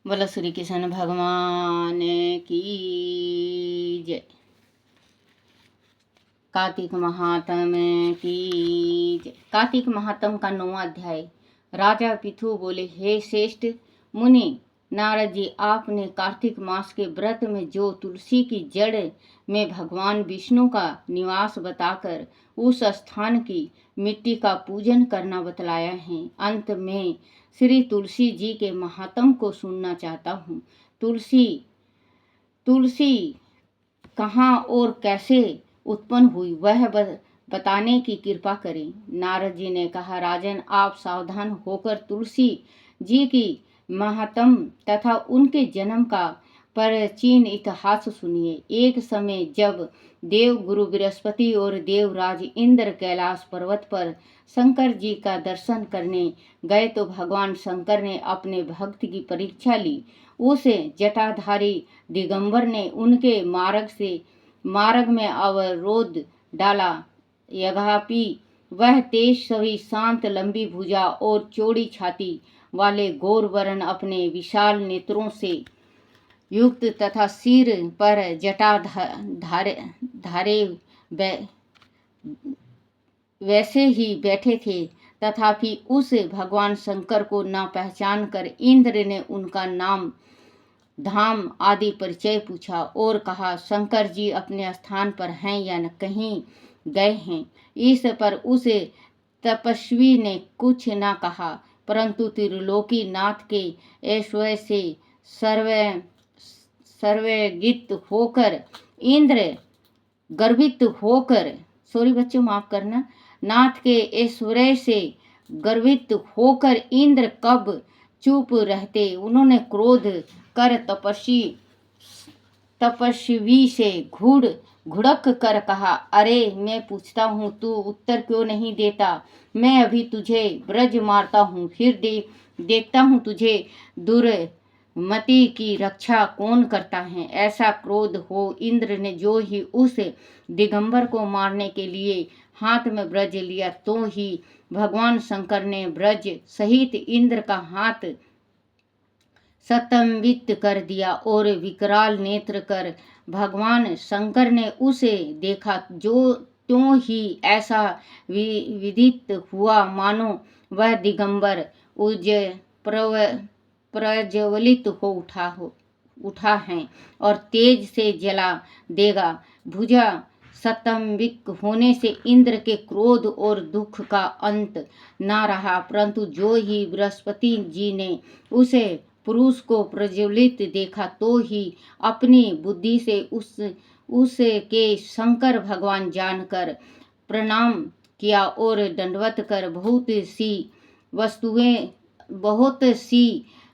बोलो श्री कृष्ण भगवान की जय। कार्तिक महात्म की जय। कार्तिक महात्म का 9वां अध्याय। राजा पिथु बोले, हे श्रेष्ठ मुनि नारद जी, आपने कार्तिक मास के व्रत में जो तुलसी की जड़ में भगवान विष्णु का निवास बताकर उस स्थान की मिट्टी का पूजन करना बतलाया है। अंत में श्री तुलसी जी के महात्म को सुनना चाहता हूँ। तुलसी कहाँ और कैसे उत्पन्न हुई, वह बताने की कृपा करें। नारद जी ने कहा, राजन, आप सावधान होकर तुलसी जी की महात्म तथा उनके जन्म का प्राचीन इतिहास सुनिए। एक समय जब देव गुरु बृहस्पति और देवराज इंद्र कैलाश पर्वत पर शंकर जी का दर्शन करने गए तो भगवान शंकर ने अपने भक्त की परीक्षा ली। उस जटाधारी दिगंबर ने उनके मार्ग में अवरोध डाला। यद्यपि वह तेज सभी शांत, लंबी भुजा और चौड़ी छाती वाले गौर वर्ण अपने विशाल नेत्रों से युक्त तथा सिर पर जटा धारे वैसे ही बैठे थे, तथापि उस भगवान शंकर को न पहचान कर इंद्र ने उनका नाम, धाम आदि परिचय पूछा और कहा, शंकर जी अपने स्थान पर हैं या न कहीं गए हैं। इस पर उस तपस्वी ने कुछ न कहा, परंतु त्रिलोकी नाथ के ऐश्वर्य से सर्वगित होकर गर्वित होकर सॉरी बच्चों माफ करना, नाथ के ऐश्वर्य से गर्वित होकर इंद्र कब चुप रहते। उन्होंने क्रोध कर तपस्वी से घुड़क कर कहा, अरे मैं पूछता हूँ, तू उत्तर क्यों नहीं देता? मैं अभी तुझे ब्रज मारता हूँ, फिर देखता हूँ तुझे दुर्मति की रक्षा कौन करता है। ऐसा क्रोध हो इंद्र ने जो ही उस दिगंबर को मारने के लिए हाथ में ब्रज लिया, तो ही भगवान शंकर ने ब्रज सहित इंद्र का हाथ स्तंभित कर दिया और विकराल नेत्र कर भगवान शंकर ने उसे देखा। जो त्यों ही ऐसा विदित हुआ मानो वह दिगंबर प्रज्वलित हो उठा है और तेज से जला देगा। भुजा स्तंभित होने से इंद्र के क्रोध और दुख का अंत न रहा, परंतु जो ही बृहस्पति जी ने उसे पुरुष को प्रज्वलित देखा, तो ही अपनी बुद्धि से उसके शंकर भगवान जानकर प्रणाम किया और दंडवत कर बहुत सी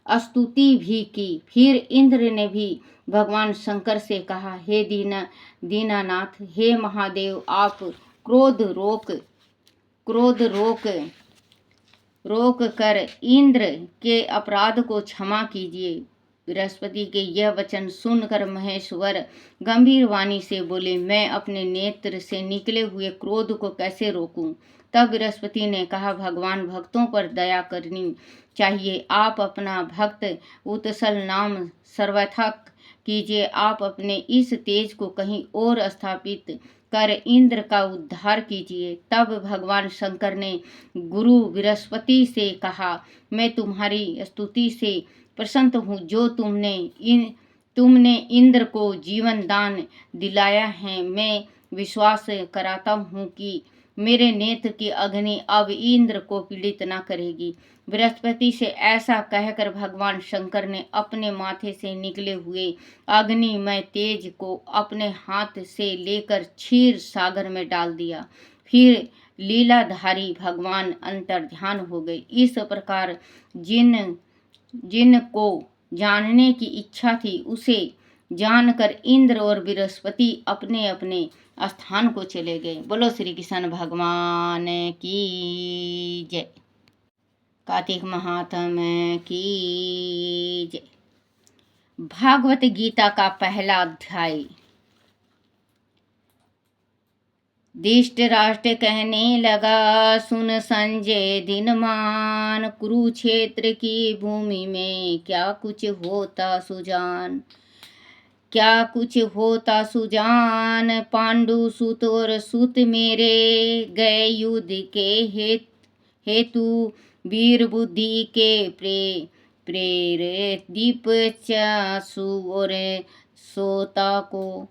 स्तुति भी की। फिर इंद्र ने भी भगवान शंकर से कहा, हे दीनानाथ, हे महादेव, आप क्रोध रोक कर इंद्र के अपराध को क्षमा कीजिए। बृहस्पति के यह वचन सुनकर महेश्वर गंभीर वाणी से बोले, मैं अपने नेत्र से निकले हुए क्रोध को कैसे रोकूं? तब बृहस्पति ने कहा, भगवान भक्तों पर दया करनी चाहिए। आप अपना भक्त उत्सल नाम सर्वथा कीजिए। आप अपने इस तेज को कहीं और स्थापित कर इंद्र का उद्धार कीजिए। तब भगवान शंकर ने गुरु बृहस्पति से कहा, मैं तुम्हारी स्तुति से प्रसन्न हूँ। जो तुमने इंद्र को जीवन दान दिलाया है, मैं विश्वास कराता हूँ कि मेरे नेत्र की अग्नि अब इंद्र को पीड़ित न करेगी। बृहस्पति से ऐसा कहकर भगवान शंकर ने अपने माथे से निकले हुए अग्निमय तेज को अपने हाथ से लेकर क्षीर सागर में डाल दिया। फिर लीलाधारी भगवान अंतर्ध्यान हो गए। इस प्रकार जिन को जानने की इच्छा थी, उसे जानकर इंद्र और बृहस्पति अपने अपने स्थान को चले गए। बोलो श्री कृष्ण भगवान की जय। कार्तिक महात्म की जय। भागवत गीता का पहला अध्याय। धृतराष्ट्र कहने लगा, सुन संजय दीनमान, कुरुक्षेत्र की भूमि में क्या कुछ होता सुजान। क्या कुछ होता सुजान, पांडु सुत और सुत मेरे, गए युद्ध के हेतु वीर बुद्धि के प्रेरित, दीप चासु और सोता को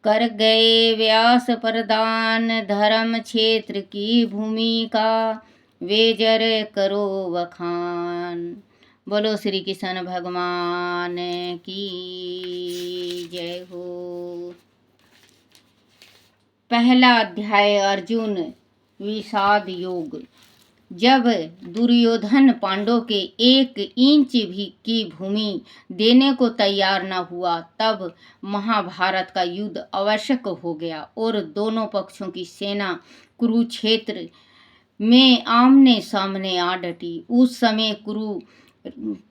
कर गए व्यास प्रदान। धर्म क्षेत्र की भूमि का वेजर करो बखान। बोलो श्री कृष्ण भगवान की जय हो। पहला अध्याय अर्जुन विषाद योग। जब दुर्योधन पांडव के 1 इंच भी की भूमि देने को तैयार न हुआ, तब महाभारत का युद्ध आवश्यक हो गया और दोनों पक्षों की सेना कुरुक्षेत्र में आमने सामने आ डटी। उस समय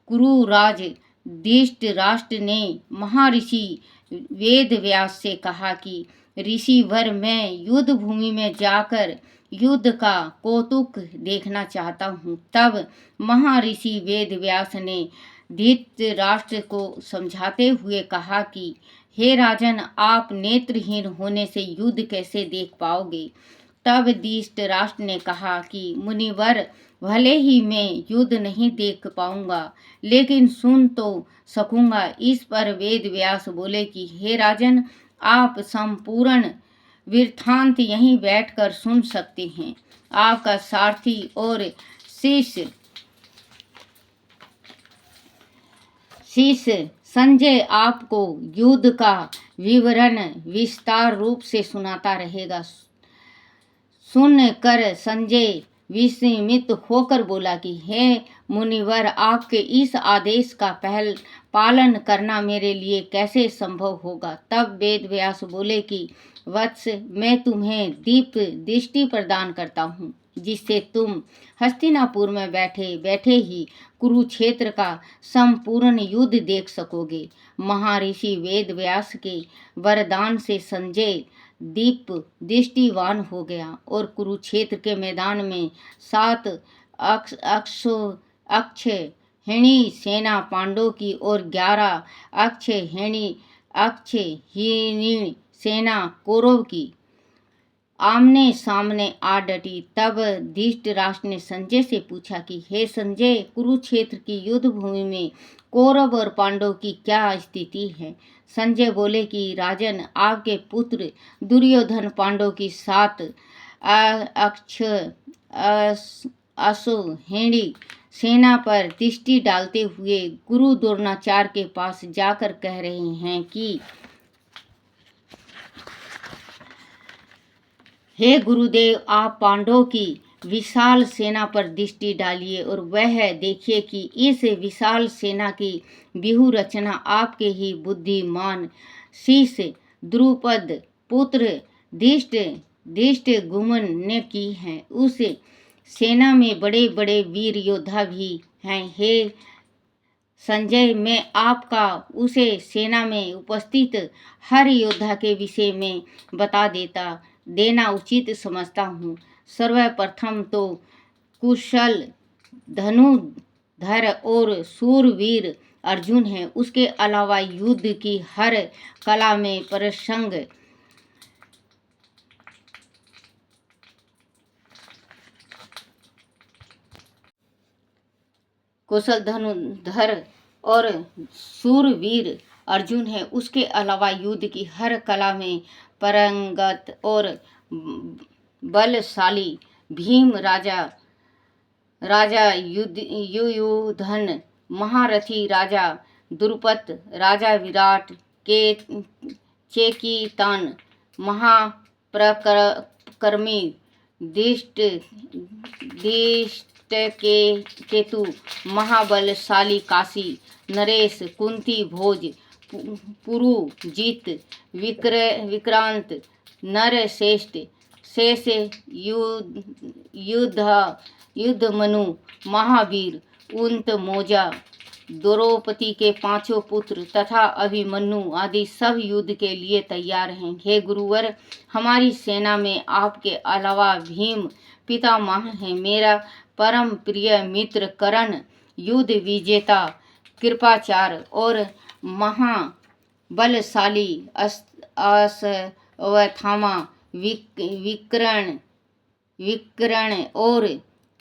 कुरुराज धृतराष्ट्र ने महर्षि वेदव्यास से कहा कि ऋषिवर, मैं युद्ध भूमि में जाकर युद्ध का कौतुक देखना चाहता हूँ। तब महर्षि वेदव्यास ने धृतराष्ट्र को समझाते हुए कहा कि हे राजन, आप नेत्रहीन होने से युद्ध कैसे देख पाओगे। तब धृतराष्ट्र ने कहा कि मुनिवर, भले ही मैं युद्ध नहीं देख पाऊंगा, लेकिन सुन तो सकूंगा। इस पर वेदव्यास बोले कि हे राजन, आप संपूर्ण वृत्तांत यहीं बैठकर सुन सकते हैं। आपका सारथी और शिष्य संजय आपको युद्ध का विवरण विस्तार रूप से सुनाता रहेगा। सुनकर संजय विस्मित होकर बोला कि हे मुनिवर, आपके इस आदेश का पालन करना मेरे लिए कैसे संभव होगा। तब वेदव्यास बोले कि वत्स, मैं तुम्हें दीप्त दृष्टि प्रदान करता हूँ, जिससे तुम हस्तिनापुर में बैठे बैठे ही कुरुक्षेत्र का संपूर्ण युद्ध देख सकोगे। महर्षि वेदव्यास के वरदान से संजय दीप दृष्टिवान हो गया और कुरुक्षेत्र के मैदान में 7 अक्षौहिणी सेना पांडवों की और 11 अक्षौहिणी सेना कौरव की आमने सामने आ डटी। तब धृतराष्ट्र ने संजय से पूछा कि हे संजय, कुरुक्षेत्र की युद्ध भूमि में कौरव और पांडव की क्या स्थिति है। संजय बोले कि राजन, आपके पुत्र दुर्योधन पांडव की 7 अश्वहिणी सेना पर दृष्टि डालते हुए गुरु द्रोणाचार्य के पास जाकर कह रहे हैं कि हे गुरुदेव, आप पांडवों की विशाल सेना पर दृष्टि डालिए और वह देखिए कि इस विशाल सेना की व्यूह रचना आपके ही बुद्धिमान शिष्य द्रुपद पुत्र धृष्टद्युम्न ने की है। उस सेना में बड़े बड़े वीर योद्धा भी हैं। हे संजय, मैं आपका उसे सेना में उपस्थित हर योद्धा के विषय में बता देना उचित समझता हूँ। सर्वप्रथम तो कुशल धनुर्धर और शूरवीर अर्जुन है। उसके अलावा युद्ध की हर कला में प्रसंग कुशल धनुर्धर और शूरवीर अर्जुन है। उसके अलावा युद्ध की हर कला में पारंगत और बलशाली भीम राजा युयुधन, महारथी राजा द्रुपद, राजा विराट, केकीतान, महापराक्रमी केतु, महाबलशाली काशी नरेश, कुंती भोज, पुरुजित, विक्रांत, नरश्रेष्ठ, शेष युद्धमनु, महावीर, उंत मौजा, द्रौपदी के 5 पुत्र तथा अभिमन्यु आदि सब युद्ध के लिए तैयार हैं। हे गुरुवर, हमारी सेना में आपके अलावा भीम पितामह हैं। मेरा परम प्रिय मित्र कर्ण, युद्ध विजेता कृपाचार्य और महाबलशाली अश्वत्थामा विकर्ण और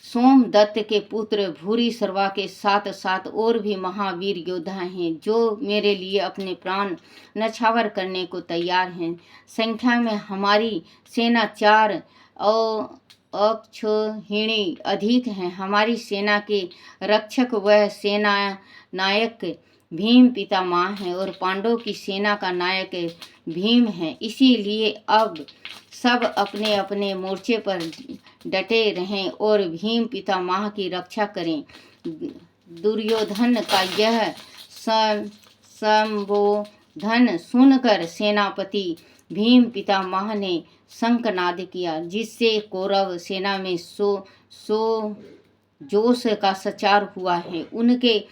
सोमदत्त के पुत्र भूरिश्रवा के साथ साथ और भी महावीर योद्धा हैं, जो मेरे लिए अपने प्राण न्यौछावर करने को तैयार हैं। संख्या में हमारी सेना 4 अक्षौहिणी अधिक हैं। हमारी सेना के रक्षक व सेना नायक भीम पितामह हैं और पांडवों की सेना का नायक भीम है। इसीलिए अब सब अपने अपने मोर्चे पर डटे रहें और भीम पितामह की रक्षा करें। दुर्योधन का यह संबोधन सुनकर सेनापति भीम पितामह ने शंखनाद किया, जिससे कौरव सेना में सो जोश का संचार हुआ है। उनके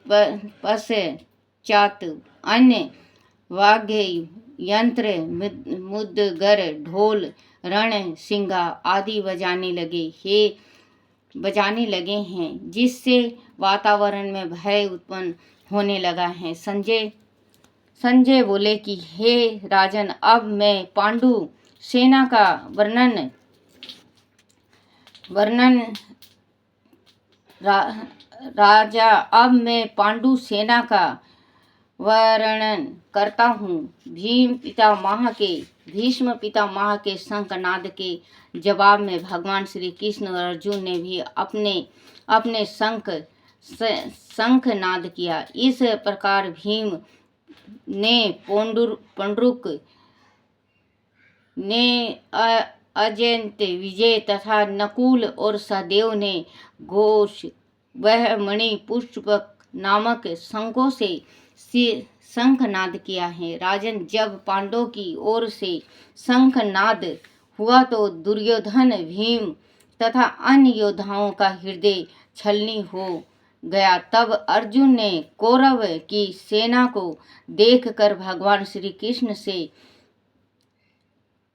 पश्चात अन्य वाद्य यंत्र मुद्गर, ढोल, रणसिंगा आदि बजाने लगे हैं, जिससे वातावरण में भय उत्पन्न होने लगा है। संजय बोले कि हे राजन, अब मैं पांडु सेना का वर्णन करता हूँ। भीष्म पितामह के शंखनाद के जवाब में भगवान श्री कृष्ण और अर्जुन ने भी अपने शंखनाद किया। इस प्रकार भीम ने पंडुरुक ने अजंत विजय तथा नकुल और सहदेव ने घोष वह मणि पुष्पक नामक शंखों से शंखनाद किया है। राजन, जब पांडवों की ओर से शंखनाद हुआ तो दुर्योधन, भीम तथा अन्य योद्धाओं का हृदय छलनी हो गया। तब अर्जुन ने कौरव की सेना को देखकर भगवान श्री कृष्ण से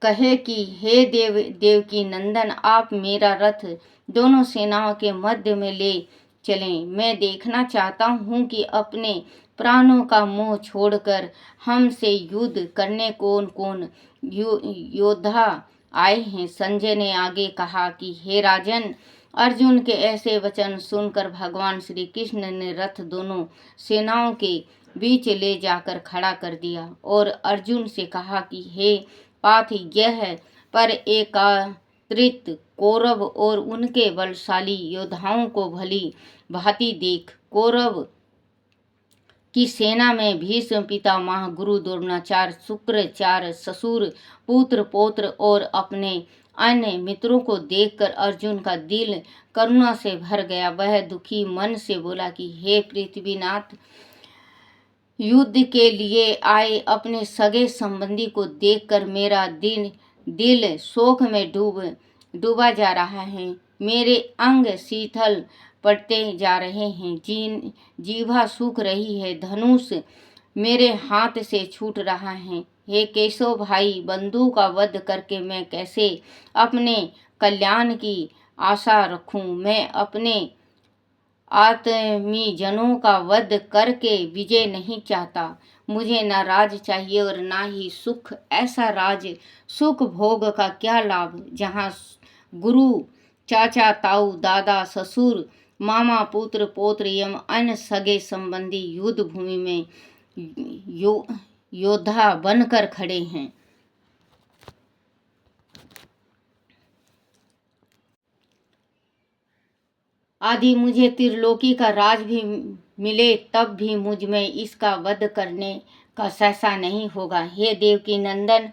कहे कि हे देवकी नंदन, आप मेरा रथ दोनों सेनाओं के मध्य में ले चलें। मैं देखना चाहता हूँ कि अपने प्राणों का मोह छोड़कर हमसे युद्ध करने कौन कौन योद्धा आए हैं। संजय ने आगे कहा कि हे राजन, अर्जुन के ऐसे वचन सुनकर भगवान श्री कृष्ण ने रथ दोनों सेनाओं के बीच ले जाकर खड़ा कर दिया और अर्जुन से कहा कि हे पार्थ, यह पर एकत्रित कौरव और उनके बलशाली योद्धाओं को भली भांति देख। कौरव की सेना में भीष्म पितामह, गुरु द्रोणाचार्य, शुक्राचार्य, ससुर, पुत्र, पौत्र और अपने अन्य मित्रों को देखकर अर्जुन का दिल करुणा से भर गया। वह दुखी मन से बोला कि हे पृथ्वीनाथ, युद्ध के लिए आए अपने सगे संबंधी को देखकर मेरा दिल शोक में डूबा जा रहा है। मेरे अंग शीतल पड़ते जा रहे हैं, जीवा सूख रही है, धनुष मेरे हाथ से छूट रहा है। हे केशव भाई, बंधु का वध करके मैं कैसे अपने कल्याण की आशा रखूं। मैं अपने आत्मीजनों का वध करके विजय नहीं चाहता। मुझे न राज चाहिए और ना ही सुख। ऐसा राज सुख भोग का क्या लाभ, जहाँ गुरु, चाचा, ताऊ, दादा, ससुर, मामा, पुत्र, पौत्र एवं अन्य सगे संबंधी युद्ध भूमि में योद्धा बनकर खड़े हैं। आदि मुझे त्रिलोकी का राज भी मिले तब भी मुझ में इसका वध करने का सहसा नहीं होगा। हे देवकी नंदन,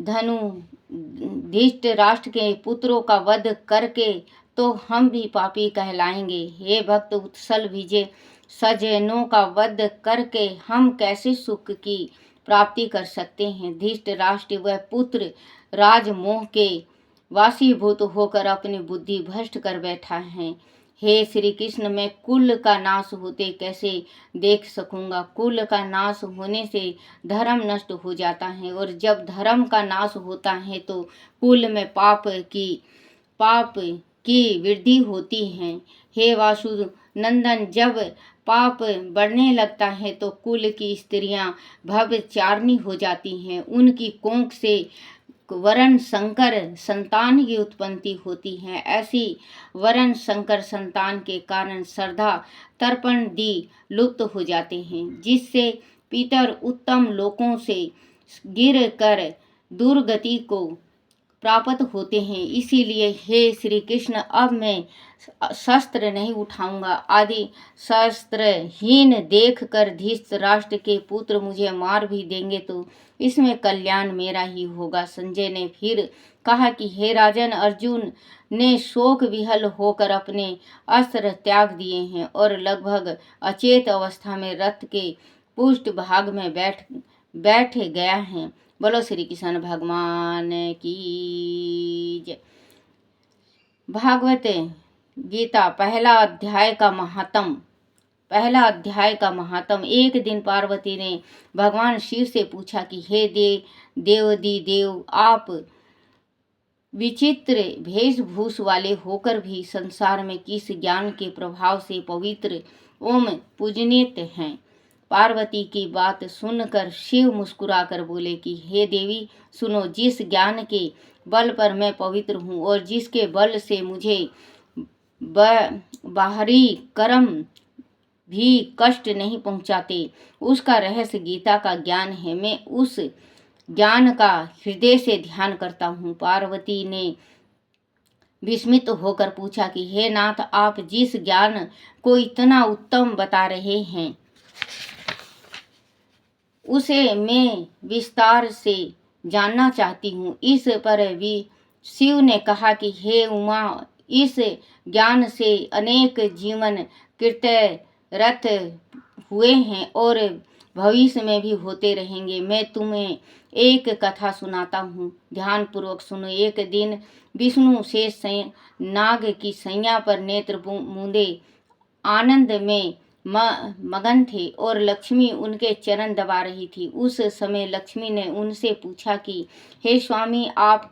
धनुधीष्ट राष्ट्र के पुत्रों का वध करके तो हम भी पापी कहलाएंगे। हे भक्त उत्सल विजय सजनों का वध करके हम कैसे सुख की प्राप्ति कर सकते हैं। धीष्ट राष्ट्र व पुत्र राजमोह के वासीभूत होकर अपनी बुद्धि भ्रष्ट कर बैठा है। हे श्री कृष्ण, मैं कुल का नाश होते कैसे देख सकूंगा? कुल का नाश होने से धर्म नष्ट हो जाता है, और जब धर्म का नाश होता है तो कुल में पाप की वृद्धि होती है। हे वासुनंदन, जब पाप बढ़ने लगता है तो कुल की स्त्रियां भवचारिणी हो जाती हैं। उनकी कोख से वरण संकर संतान की उत्पत्ति होती है। ऐसी वरण संकर संतान के कारण श्रद्धा तर्पण दी लुप्त हो जाते हैं, जिससे पितर उत्तम लोकों से गिर कर दुर्गति को प्राप्त होते हैं। इसीलिए हे श्री कृष्ण, अब मैं शस्त्र नहीं उठाऊंगा। आदि शस्त्रहीन देख कर धृतराष्ट्र के पुत्र मुझे मार भी देंगे तो इसमें कल्याण मेरा ही होगा। संजय ने फिर कहा कि हे राजन, अर्जुन ने शोक विहल होकर अपने अस्त्र त्याग दिए हैं और लगभग अचेत अवस्था में रथ के पुष्ट भाग में बैठ गया है। बोलो श्री कृष्ण भगवान की जय। भागवत गीता पहला अध्याय का महात्म। एक दिन पार्वती ने भगवान शिव से पूछा कि हे देव, आप विचित्र वेशभूष वाले होकर भी संसार में किस ज्ञान के प्रभाव से पवित्र ओम पूजनीत हैं? पार्वती की बात सुनकर शिव मुस्कुराकर बोले कि हे देवी सुनो, जिस ज्ञान के बल पर मैं पवित्र हूँ और जिसके बल से मुझे बाहरी कर्म भी कष्ट नहीं पहुँचाते, उसका रहस्य गीता का ज्ञान है। मैं उस ज्ञान का हृदय से ध्यान करता हूँ। पार्वती ने विस्मित होकर पूछा कि हे नाथ, आप जिस ज्ञान को इतना उत्तम बता रहे हैं उसे मैं विस्तार से जानना चाहती हूँ। इस पर भी शिव ने कहा कि हे उमा, इस ज्ञान से अनेक जीवन कृतरत हुए हैं और भविष्य में भी होते रहेंगे। मैं तुम्हें एक कथा सुनाता हूँ, ध्यान पूर्वक सुनो। एक दिन विष्णु शेष नाग की सैया पर नेत्र मूंदे आनंद में मगन थे और लक्ष्मी उनके चरण दबा रही थी। उस समय लक्ष्मी ने उनसे पूछा कि हे स्वामी, आप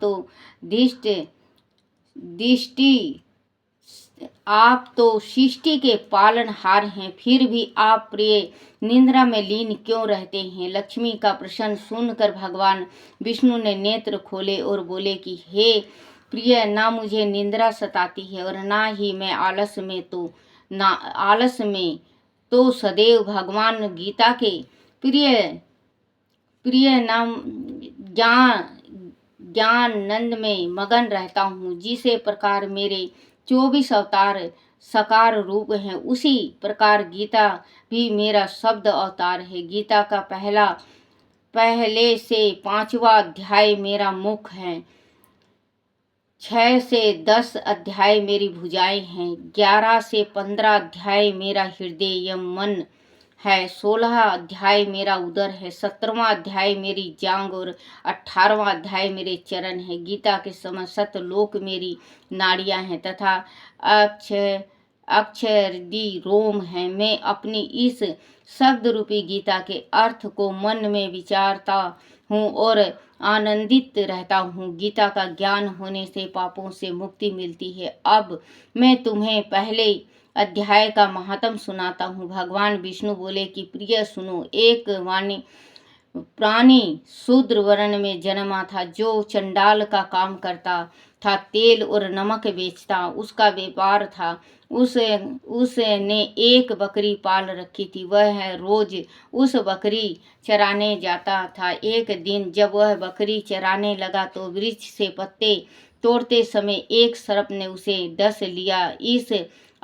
तो सृष्टि के पालनहार हैं, फिर भी आप प्रिय निद्रा में लीन क्यों रहते हैं? लक्ष्मी का प्रश्न सुनकर भगवान विष्णु ने नेत्र खोले और बोले कि हे प्रिय, ना मुझे निद्रा सताती है और ना ही मैं आलस में तो सदैव भगवान गीता के प्रिय नाम ज्ञाननंद में मगन रहता हूँ। जिसे प्रकार मेरे 24 अवतार साकार रूप हैं, उसी प्रकार गीता भी मेरा शब्द अवतार है। गीता का पहले से 5वां अध्याय मेरा मुख है, 6 से 10 अध्याय मेरी भुजाएं हैं, 11 से 15 अध्याय मेरा हृदय या मन है, 16 अध्याय मेरा उदर है, 17वां अध्याय मेरी जांग और 18वां अध्याय मेरे चरण है। गीता के समान सतलोक मेरी नाड़ियां हैं तथा अक्षरदी रोम है। मैं अपनी इस शब्द रूपी गीता के अर्थ को मन में विचारता हूँ और आनंदित रहता हूँ। गीता का ज्ञान होने से पापों से मुक्ति मिलती है। अब मैं तुम्हें पहले अध्याय का महात्म सुनाता हूँ। भगवान विष्णु बोले कि प्रिय सुनो, एक प्राणी शूद्र वर्ण में जन्मा था जो चंडाल का काम करता था, तेल और नमक बेचता, उसका व्यापार था। उसने एक बकरी पाल रखी थी, वह रोज उस बकरी चराने जाता था। एक दिन जब वह बकरी चराने लगा तो वृक्ष से पत्ते तोड़ते समय एक सर्प ने उसे डस लिया। इस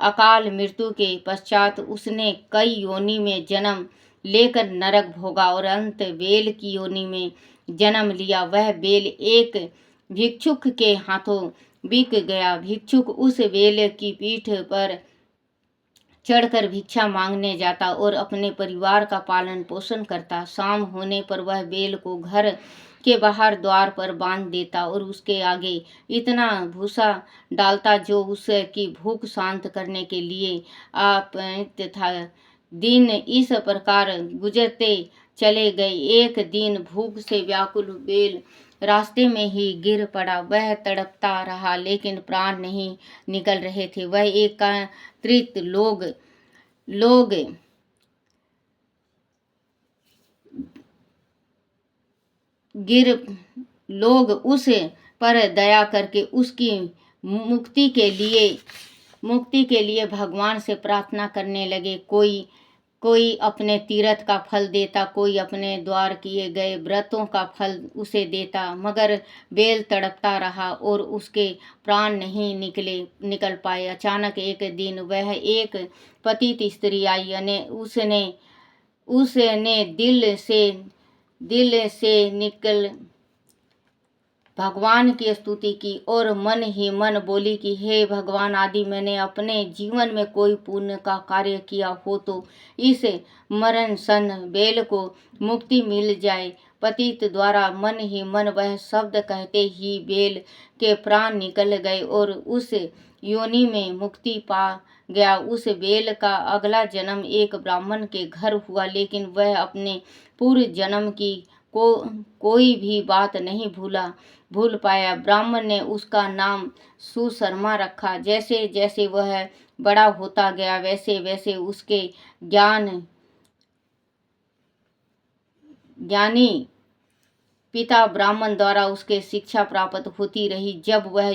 अकाल मृत्यु के पश्चात उसने कई योनि में जन्म लेकर नरक भोगा और अंत बेल की योनि में जन्म लिया। वह बेल एक भिक्षुक के हाथों बिक गया। भिक्षुक उस बेल की पीठ पर चढ़कर भिक्षा मांगने जाता और अपने परिवार का पालन पोषण करता। शाम होने पर वह बेल को घर के बाहर द्वार पर बांध देता और उसके आगे इतना भूसा डालता जो उसकी भूख शांत करने के लिए आप्त था। दिन इस प्रकार गुजरते चले गए। एक दिन भूख से व्याकुल बेल रास्ते में ही गिर पड़ा। वह तड़पता रहा लेकिन प्राण नहीं निकल रहे थे। वह एकत्रित लोग उस पर दया करके उसकी मुक्ति के लिए भगवान से प्रार्थना करने लगे। कोई अपने तीर्थ का फल देता, कोई अपने द्वार किए गए व्रतों का फल उसे देता, मगर बेल तड़पता रहा और उसके प्राण नहीं निकल पाए। अचानक एक दिन वह एक पतित स्त्री आई। उसने दिल से निकल भगवान की स्तुति की और मन ही मन बोली कि हे भगवान आदि, मैंने अपने जीवन में कोई पुण्य का कार्य किया हो तो इस मरण सन बेल को मुक्ति मिल जाए। पतित द्वारा मन ही मन वह शब्द कहते ही बेल के प्राण निकल गए और उस योनि में मुक्ति पा गया। उस बेल का अगला जन्म एक ब्राह्मण के घर हुआ, लेकिन वह अपने पूर्व जन्म की कोई भी बात नहीं भूल पाया। ब्राह्मण ने उसका नाम सुशर्मा रखा। जैसे जैसे वह बड़ा होता गया वैसे वैसे उसके ज्ञानी पिता ब्राह्मण द्वारा उसके शिक्षा प्राप्त होती रही। जब वह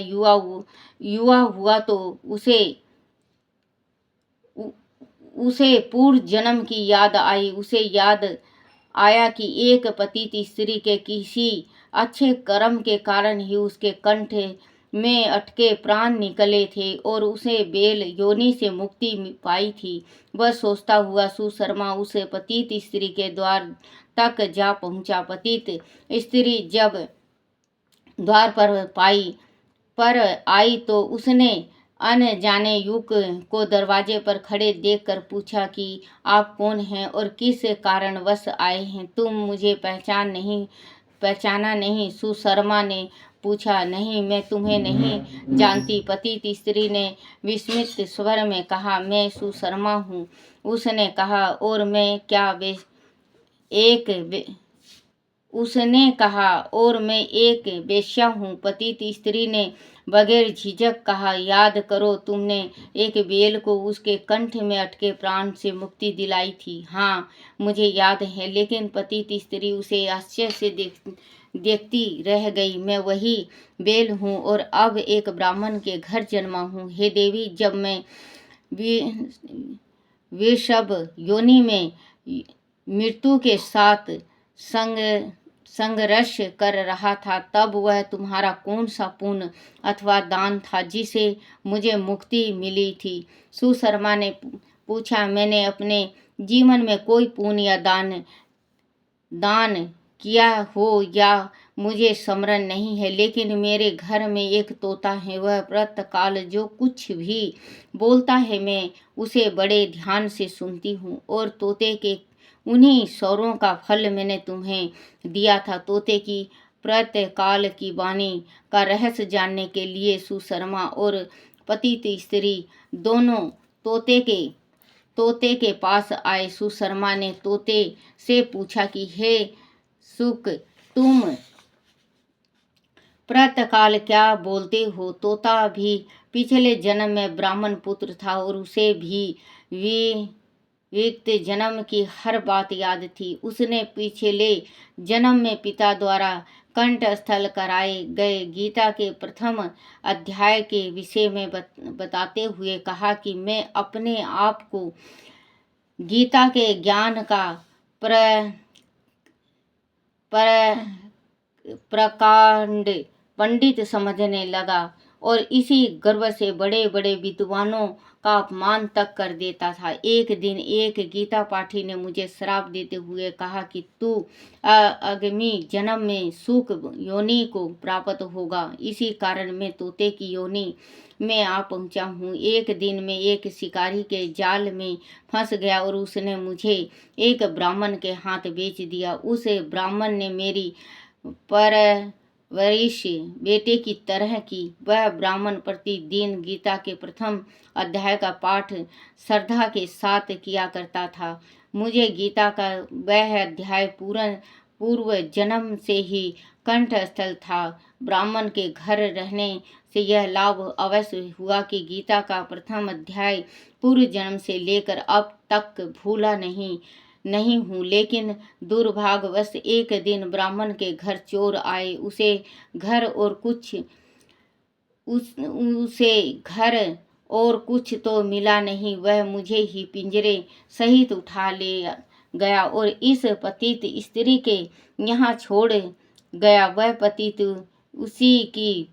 युवा हुआ तो उसे पूर्व जन्म की याद आई। उसे याद आया कि एक पतित स्त्री के किसी अच्छे कर्म के कारण ही उसके कंठ में अटके प्राण निकले थे और उसे बेल योनि से मुक्ति पाई थी। वह सोचता हुआ सुशर्मा उस पतित स्त्री के द्वार तक जा पहुंचा। पतित स्त्री जब द्वार पर आई तो उसने अनजाने युवक को दरवाजे पर खड़े देखकर पूछा कि आप कौन हैं और किस कारणवश आए हैं? तुम मुझे पहचाना नहीं? सुशर्मा ने पूछा। नहीं, मैं तुम्हें नहीं जानती। पतित स्त्री ने विस्मित स्वर में कहा, मैं सुशर्मा हूँ। उसने कहा, और मैं एक वेश्या हूँ। पतित स्त्री ने बगैर झिझक कहा, याद करो, तुमने एक बेल को उसके कंठ में अटके प्राण से मुक्ति दिलाई थी। हाँ, मुझे याद है। लेकिन पतित स्त्री उसे आश्चर्य से देखती रह गई। मैं वही बेल हूँ और अब एक ब्राह्मण के घर जन्मा हूँ। हे देवी, जब मैं वृषभ योनि में मृत्यु के साथ संघर्ष कर रहा था, तब वह तुम्हारा कौन सा पुण्य अथवा दान था जिसे मुझे मुक्ति मिली थी? सुशर्मा ने पूछा, मैंने अपने जीवन में कोई पुण्य या दान किया हो या मुझे स्मरण नहीं है, लेकिन मेरे घर में एक तोता है। वह प्रातःकाल जो कुछ भी बोलता है मैं उसे बड़े ध्यान से सुनती हूँ और तोते के उन्हीं स्वरों का फल मैंने तुम्हें दिया था। तोते की प्रातःकाल की वाणी का रहस्य जानने के लिए सुशर्मा और पतित स्त्री दोनों तोते के पास आए। सुशर्मा ने तोते से पूछा कि हे सुक, तुम प्रातःकाल क्या बोलते हो? तोता भी पिछले जन्म में ब्राह्मण पुत्र था और उसे भी विगत जन्म की हर बात याद थी। उसने पिछले जन्म में पिता द्वारा कंठस्थ कराए गए गीता के प्रथम अध्याय के विषय में बताते हुए कहा कि मैं अपने आप को गीता के ज्ञान का प्रकांड पंडित समझने लगा। और इसी गर्व से बड़े बड़े विद्वानों का अपमान तक कर देता था। एक दिन एक गीता पाठी ने मुझे श्राप देते हुए कहा कि तू आगामी जन्म में सुख योनि को प्राप्त होगा। इसी कारण मैं तोते की योनि में आ पहुंचा हूँ। एक दिन मैं एक शिकारी के जाल में फंस गया और उसने मुझे एक ब्राह्मण के हाथ बेच दिया। उस ब्राह्मण ने मेरी परवरिश बेटे की तरह की। वह ब्राह्मण प्रतिदिन गीता के प्रथम अध्याय का पाठ श्रद्धा के साथ किया करता था। मुझे गीता का वह अध्याय पूर्व जन्म से ही कंठस्थल था। ब्राह्मण के घर रहने से यह लाभ अवश्य हुआ कि गीता का प्रथम अध्याय पूर्व जन्म से लेकर अब तक भूला नहीं हूँ। लेकिन दुर्भाग्यवश एक दिन ब्राह्मण के घर चोर आए। उसे घर और कुछ तो मिला नहीं। वह मुझे ही पिंजरे सहित उठा ले गया और इस पतित स्त्री के यहाँ छोड़ गया। वह पतित उसी की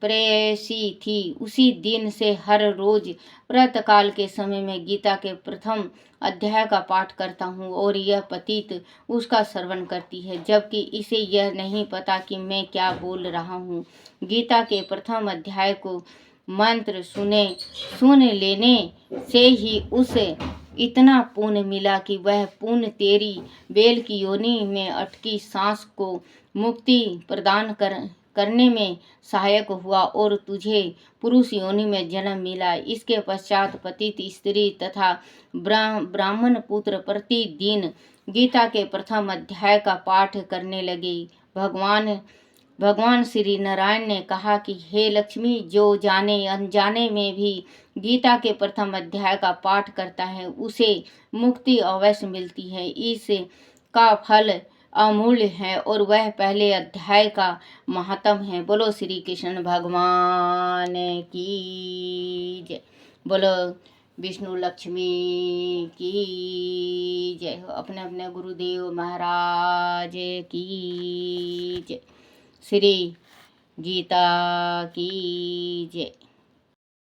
प्रेयसी थी। उसी दिन से हर रोज प्रातःकाल के समय में गीता के प्रथम अध्याय का पाठ करता हूँ और यह पतित उसका श्रवण करती है, जबकि इसे यह नहीं पता कि मैं क्या बोल रहा हूँ। गीता के प्रथम अध्याय को मंत्र सुन लेने से ही उसे इतना पुण्य मिला कि वह पुण्य तेरी बेल की योनि में अटकी सांस को मुक्ति प्रदान करने में सहायक हुआ और तुझे पुरुष योनि में जन्म मिला। इसके पश्चात पतित स्त्री तथा ब्राह्मण पुत्र प्रतिदिन गीता के प्रथम अध्याय का पाठ करने लगे। भगवान श्री नारायण ने कहा कि हे लक्ष्मी, जो जाने अनजाने में भी गीता के प्रथम अध्याय का पाठ करता है उसे मुक्ति अवश्य मिलती है। इसका फल अमूल्य है और वह पहले अध्याय का महात्म है। बोलो श्री कृष्ण भगवान की जय। बोलो विष्णु लक्ष्मी की जय। अपने अपने गुरुदेव महाराज की जय। श्री गीता की जय।